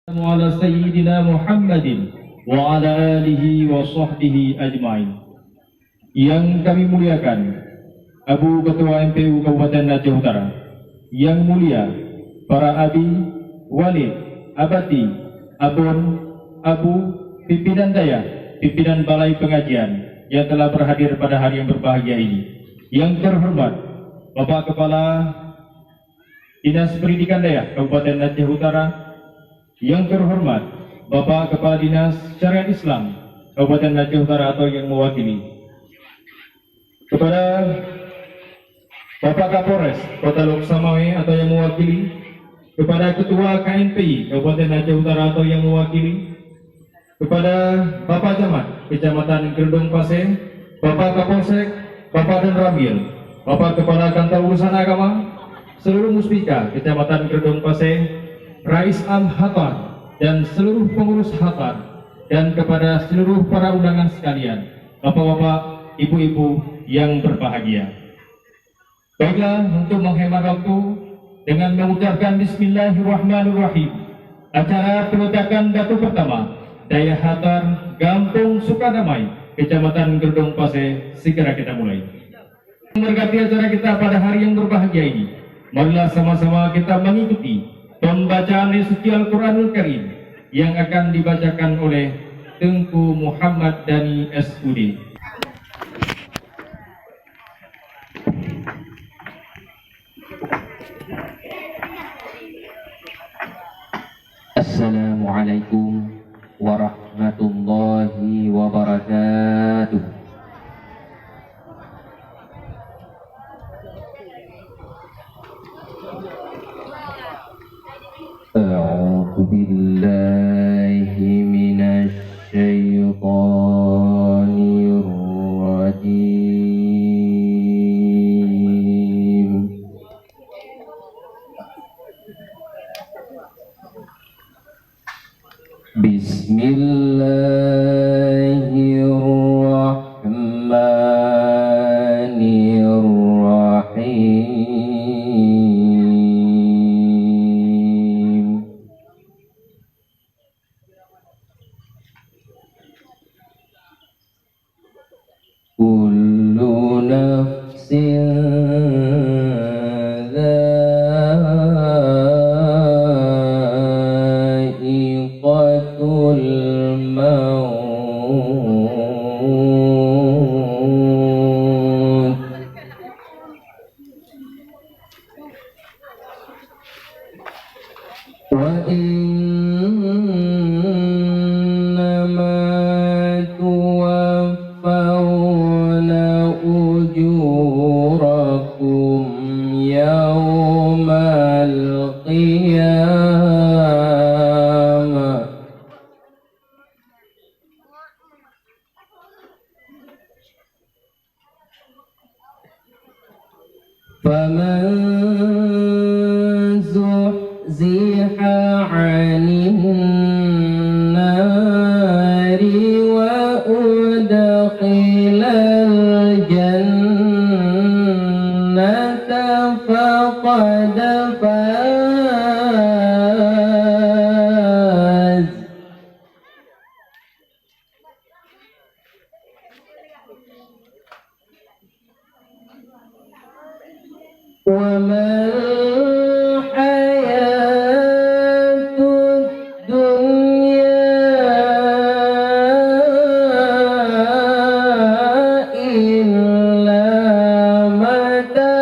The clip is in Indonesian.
Ala Sayyidina Muhammadin wa ala alihi wa sahbihi ajma'in. Yang kami muliakan Abu Ketua MPU Kabupaten Aceh Utara, yang mulia para abi, walid, abadi, abon, abu, pimpinan daya, pimpinan balai pengajian yang telah berhadir pada hari yang berbahagia ini. Yang terhormat Bapak Kepala Dinas Pendidikan Daya Kabupaten Aceh Utara, yang terhormat Bapak Kepala Dinas Syariat Islam Kabupaten Aceh Utara atau yang mewakili, kepada Bapak Kapolres Kota Lok Samawe atau yang mewakili, kepada Ketua KNPI Kabupaten Aceh Utara atau yang mewakili, kepada Bapak Camat Kecamatan Gerdong Paseh, Bapak Kapolsek, Bapak dan Ramil, Bapak Kepala Kantor Urusan Agama, seluruh muspika Kecamatan Gerdong Paseh, Rais Am Hatar dan seluruh pengurus Hatar, dan kepada seluruh para undangan sekalian, bapak-bapak, ibu-ibu yang berbahagia. Baiklah, untuk menghemat waktu, dengan mengucapkan Bismillahirrahmanirrahim, acara peletakan batu pertama Daya Hatar Gampung Sukadamai, Kecamatan Gerdong Paseh, segera kita mulai. Memberkati acara kita pada hari yang berbahagia ini, marilah sama-sama kita mengikuti pembacaan suci Al-Quranul Karim yang akan dibacakan oleh Tengku Muhammad Dani SUD. Assalamualaikum warahmatullahi wabarakatuh. A'udzu billahi minasy syaithanir rajim. Bismillahirrahmanirrahim. Kullu nafsin dha'iqatul maut. Wa innama tuwaffawna ujurakum yawmal qiyamah. Faman zuhziha 'anil nari wa udkhilal jannata faqad faz. Wa mal hayatud dunya illa mata